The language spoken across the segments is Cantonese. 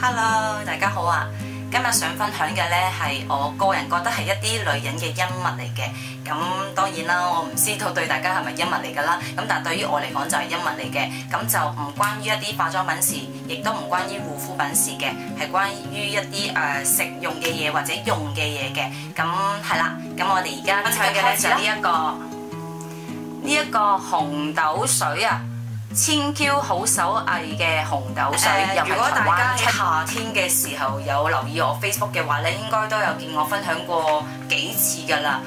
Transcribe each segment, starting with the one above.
Hello， 大家好啊！今日想分享嘅呢係我個人覺得係一啲女人嘅恩物嚟嘅。咁當然啦，我唔知道對大家係咪恩物嚟㗎啦。咁但係對於我嚟講就係恩物嚟嘅。咁就唔關於一啲化妝品事，亦都唔關於護膚品事嘅，係關於一啲食用嘅嘢或者用嘅嘢嘅。咁係啦，咁我哋而家分享嘅呢就係呢一個紅豆水啊！千 Q 好手藝嘅紅豆水，如果大家喺夏天嘅時候有留意我 Facebook 嘅話咧，應該都有見我分享過幾次㗎啦。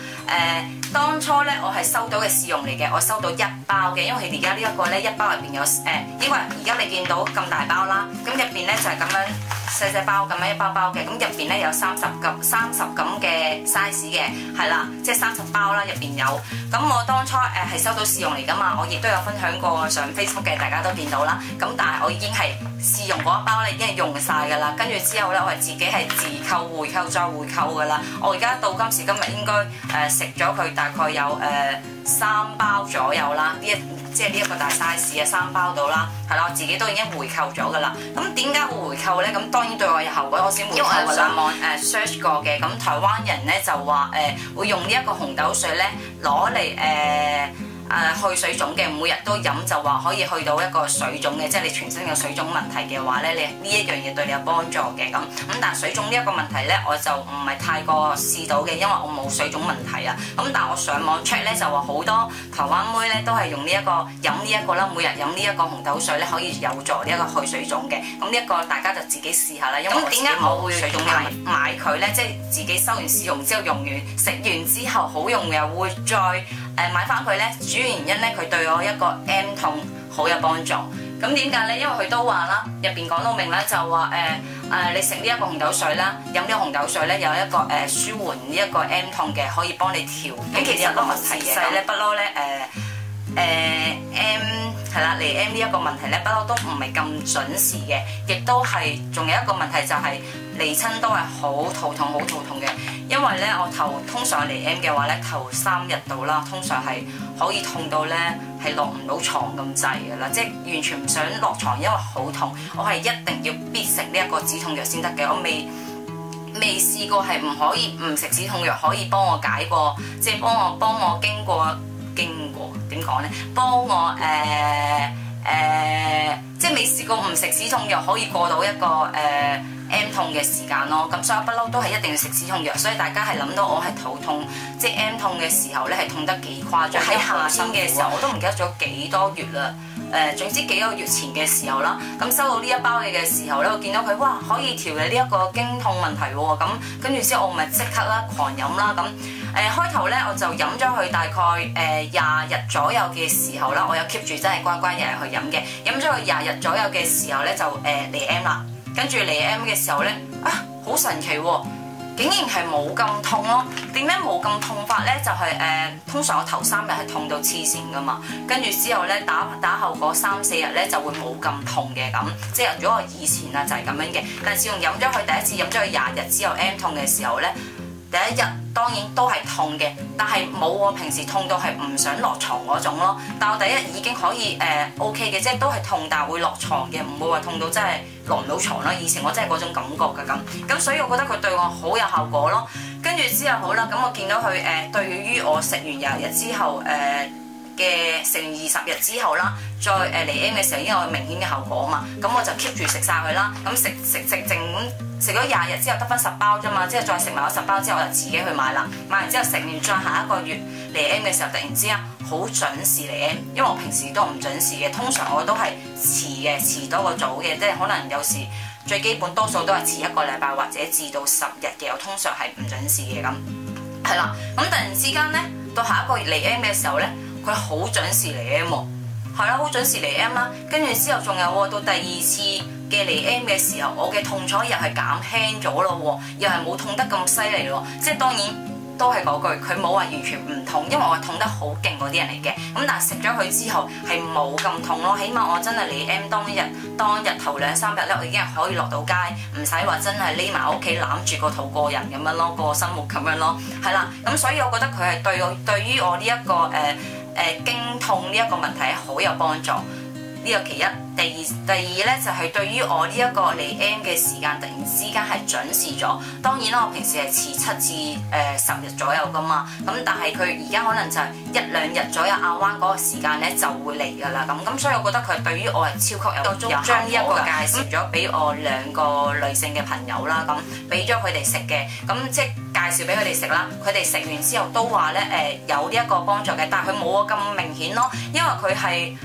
當初咧我係收到嘅試用嚟嘅，我收到一包嘅，因為佢而家呢一個咧一包入邊有因為而家你見到咁大包啦，咁入邊咧就係咁樣細細包咁樣一包包嘅，咁入邊咧有30咁嘅 size 嘅，係啦，即係30包啦，入邊有。咁我當初係收到試用嚟㗎嘛，我亦都有分享過上 Facebook 嘅，大家都見到啦。咁但係我已經係試用嗰一包咧已經係用晒㗎啦，跟住之後咧我係自己係自購回購再回購㗎啦。我而家到今時今日應該食咗佢大概有3包左右啦，即係呢一個大 size 啊，3包到啦，係啦，我自己都已經回購咗㗎啦。咁點解會回購咧？咁當然對我有效果，我先回購㗎啦。因為我上網search 過嘅，咁台灣人咧就話會用呢一個紅豆水咧攞嚟去水腫嘅，每日都飲就話可以去到一個水腫嘅，即係你全身有水腫問題嘅話咧，你呢一樣嘢對你有幫助嘅咁。但係水腫呢一個問題咧，我就唔係太過試到嘅，因為我冇水腫問題啊。咁但係我上網 check 咧就話好多台灣妹咧都係用呢一個飲呢一個啦，每日飲呢一個紅豆水咧可以有助呢一個去水腫嘅。咁呢一個大家就自己試下啦。因為我點解我會水腫買佢咧？即係自己收完試用之後用完食完之後好用又會再買翻佢咧。主要原因咧，佢對我一個 M 痛好有幫助。咁點解咧？因為佢都話啦，入邊講到明咧，就話你食呢一個紅豆水啦，飲呢個紅豆水咧有一個舒緩呢一個 M 痛嘅，可以幫你調。咁其實個問題嘅咧，不嬲咧M 係啦，嚟 M 呢一個問題咧，不嬲都唔係咁準時嘅，亦都係仲有一個問題就係嚟親都係好肚痛，好肚痛嘅。因為咧我通常嚟 M 嘅話咧，頭3日到啦，通常係可以痛到咧係落唔到床咁滯嘅啦，即係完全唔想落床，因為好痛。我係一定要必食呢一個止痛藥先得嘅，我未試過係唔可以唔食止痛藥可以幫我解過，即係幫我經過點講咧？幫我即係未試過唔食止痛藥可以過到一個M 痛嘅時間咯。咁所以不嬲都係一定要食止痛藥，所以大家係諗到我係肚痛，即係 M 痛嘅時候咧係痛得幾誇張。喺夏天嘅時候我都唔記得咗幾多月啦。總之幾個月前嘅時候啦，咁收到呢一包嘢嘅時候咧，我見到佢哇可以調理呢一個經痛問題喎，咁跟住之後我咪即刻啦狂飲啦咁。開頭咧我就飲咗佢大概20日左右嘅時候啦，我有 keep 住真係乖乖日日去飲嘅，飲咗佢20日左右嘅時候咧就嚟 M 啦，跟住嚟 M 嘅時候咧好神奇喎！竟然係冇咁痛咯。點解冇咁痛法咧？就係通常我頭3日係痛到黐線噶嘛，跟住之後咧打後嗰3、4日咧就會冇咁痛嘅咁。即係如果我以前啊就係咁樣嘅，但係自從飲咗佢第一次飲咗佢20日之後 M 痛嘅時候咧，第一日當然都係痛嘅，但係冇我平時痛到係唔想落床嗰種咯。但我第一日已經可以OK 嘅，即係都係痛，但係會落床嘅，唔會話痛到真係落唔到床啦。以前我真係嗰種感覺㗎咁，所以我覺得佢對我好有效果咯。跟住之後好啦，咁我見到佢對於我食完20日之後食完20日之後啦，再嚟 M 嘅時候已經有明顯嘅效果啊嘛。咁我就 keep 住食晒佢啦。咁食咗20日之後得返10包啫嘛，之後再食埋嗰10包之後我就自己去買啦。買完之後食完再下一個月嚟 M 嘅時候，突然之間好準時嚟 M， 因為我平時都唔準時嘅，通常我都係遲多過早嘅，即係可能有時最基本多數都係遲1個禮拜或者至到10日嘅，我通常係唔準時嘅咁。係啦，咁突然之間咧，到下一個月嚟 M 嘅時候咧，佢好準時嚟 M 喎，係啦，好準時嚟 M 啦。跟住之後仲有喎，到第2次嘅嚟 M 嘅時候，我嘅痛楚又係減輕咗咯喎，又係冇痛得咁犀利咯。即係當然都係嗰句，佢冇話完全唔痛，因為我係痛得好勁嗰啲人嚟嘅。咁但係食咗佢之後係冇咁痛咯，起碼我真係嚟 M 當日頭2、3日咧，我已經係可以落到街，唔使話真係匿埋屋企攬住個肚過人咁樣咯，過生活咁樣咯，係啦。咁所以我覺得佢係對於我呢一個經痛呢一個問題好有幫助。呢個其一。第二咧就係對於我呢一個嚟 M 嘅時間突然之間係準時咗。當然啦，我平時係遲7至10日左右噶嘛，咁但係佢而家可能就係1、2日左右亞灣嗰個時間咧就會嚟㗎啦。咁所以我覺得佢對於我係超級有將呢一個介紹咗俾我2個女性嘅朋友啦，咁俾咗佢哋食嘅，咁即係介紹俾佢哋食啦。佢哋食完之後都話咧有呢一個幫助嘅，但係佢冇我咁明顯咯，因為佢係。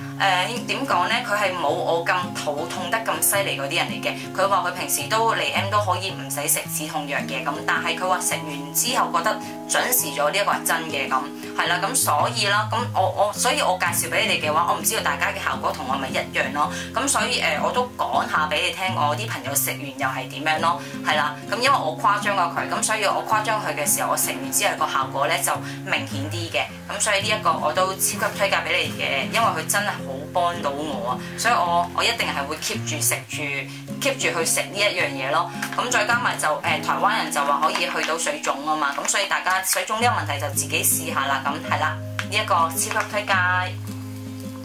點講呢？佢係冇我咁肚痛得咁犀利嗰啲人嚟嘅。佢話佢平時都嚟 M 都可以唔使食止痛藥嘅，咁但係佢話食完之後覺得準時咗，呢一個係真嘅，咁係啦。咁所以啦，咁所以我介紹俾你哋嘅話，我唔知道大家嘅效果同我咪一樣咯。咁所以我都講下俾你聽，我啲朋友食完又係點樣咯，係啦。咁因為我誇張過佢，咁所以我誇張佢嘅時候，我食完之後個效果呢就明顯啲嘅。咁所以呢一個我都超級推介俾你嘅，因為佢真係好幫到我啊，所以我一定係會 keep 住去食呢一樣嘢咯。咁再加埋就台灣人就話可以去到水腫啊嘛，咁所以大家水腫呢個問題就自己試下啦。咁係啦，呢一個超級推介。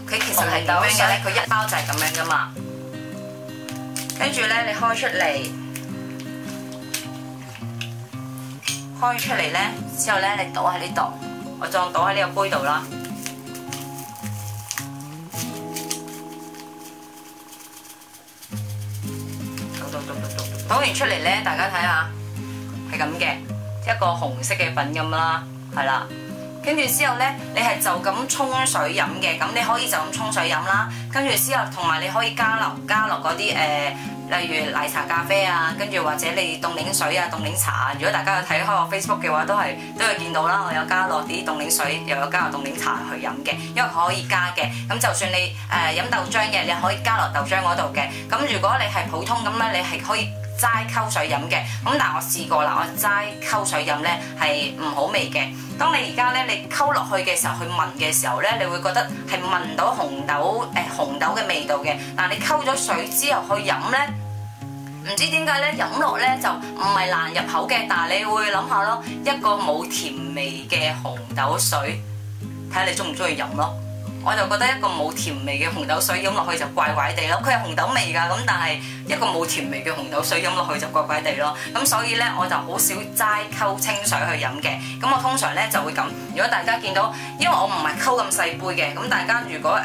佢其實係點樣嘅咧？佢一包就係咁樣噶嘛，跟住咧你開出嚟咧之後咧，你倒喺呢度，我再倒喺呢個杯度啦。倒完出嚟咧，大家睇下係咁嘅一個紅色嘅粉咁啦，係啦。跟住之後咧，你係就咁沖水飲嘅，咁你可以就咁沖水飲啦。跟住之後，同埋你可以加落嗰啲例如奶茶、咖啡啊，跟住或者你凍檸水啊、凍檸茶啊。如果大家有睇開我 Facebook 嘅話，都有見到啦。我有加落啲凍檸水，又有加落凍檸茶去飲嘅，因為佢可以加嘅。咁就算你飲豆漿嘅，你可以加落豆漿嗰度嘅。咁如果你係普通咁咧，你係可以齋溝水飲嘅。咁但係我試過啦，我齋溝水飲咧係唔好味嘅。當你而家咧你溝落去嘅時候，去聞嘅時候咧，你會覺得係聞到紅豆嘅味道嘅。但係你溝咗水之後去飲咧，唔知點解咧飲落咧就唔係難入口嘅。但係你會諗下咯，一個冇甜味嘅紅豆水，睇下你中唔中意飲咯。我就覺得一個冇甜味嘅紅豆水飲落去就怪怪地咯。佢係紅豆味㗎，咁但係一個冇甜味嘅紅豆水飲落去就怪怪地咯。咁所以咧我就好少齋溝清水去飲嘅。咁我通常咧就會咁。如果大家見到，因為我唔係溝咁細杯嘅，咁大家如果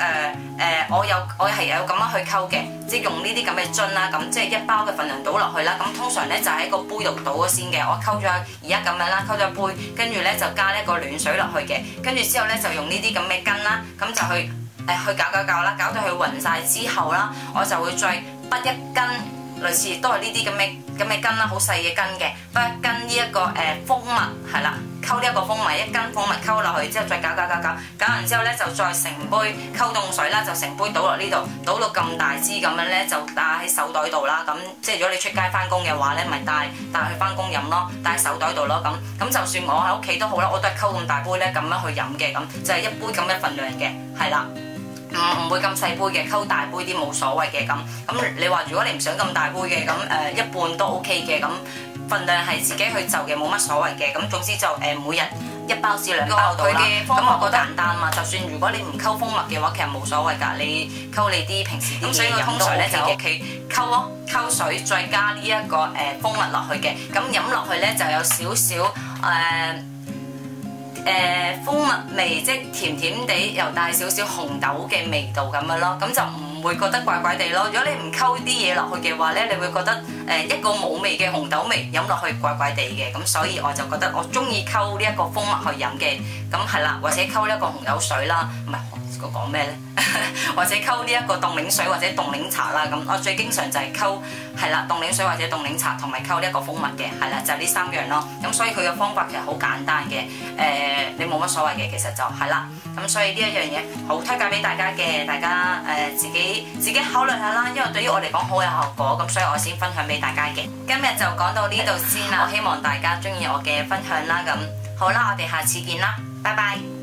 我係有咁樣去溝嘅，即係用呢啲咁嘅樽啦，咁即係一包嘅份量倒落去啦。咁通常咧就喺個杯度倒咗先嘅。我溝咗而家咁樣啦，溝咗杯，跟住咧就加一個暖水落去嘅，跟住之後咧就用呢啲咁嘅羹啦，咁就去攪啦，攪到佢勻晒之後啦，我就會再滗一羹，類似都係呢啲咁嘅羹啦，好細嘅羹嘅，滗一羹呢一個蜂蜜係啦，溝呢一個蜂蜜，一羹蜂蜜溝落去之後再攪完之後咧就再成杯溝凍水啦，就成杯倒落呢度，倒到咁大支咁樣咧就帶喺手袋度啦。咁即係如果你出街翻工嘅話咧，咪帶去翻工飲咯，帶喺手袋度咯。咁就算我喺屋企都好啦，我都係溝咁大杯咧咁樣去飲嘅，咁就係一杯咁嘅份量嘅，係啦。唔會咁細杯嘅，溝大杯啲冇所謂嘅。咁你話如果你唔想咁大杯嘅，咁一半都 OK 嘅。咁份量係自己去就嘅，冇乜所謂嘅。咁總之就每日1包至2包到啦。咁我覺得簡單嘛。就算如果你唔溝蜂蜜嘅話，其實冇所謂㗎。你溝你啲平時啲嘢飲都 OK 嘅。喺屋企溝水，再加呢一個蜂蜜落去嘅。咁飲落去咧就有少少蜂蜜味，即係甜甜地，又帶少少紅豆嘅味道咁樣咯，咁就唔會覺得怪怪地咯。如果你唔溝啲嘢落去嘅話咧，你會覺得一個冇味嘅紅豆味飲落去怪怪地嘅，咁所以我就覺得我中意溝呢一個蜂蜜去飲嘅，咁係啦，或者溝呢一個紅豆水啦，唔係我講咩咧？或者溝呢一個凍檸水或者凍檸茶啦，咁我最經常就係溝係啦凍檸水或者凍檸茶同埋溝呢一個蜂蜜嘅，係啦就係呢3樣咯。咁所以佢嘅方法其實好簡單嘅，你冇乜所謂嘅，其實就係啦。咁所以呢一樣嘢好推介俾大家嘅，大家自己考慮下啦。因為對於我嚟講好有效果，咁所以我先分享俾大家嘅。今日就講到呢度先啦，我希望大家中意我嘅分享啦。咁好啦，我哋下次見啦，拜拜。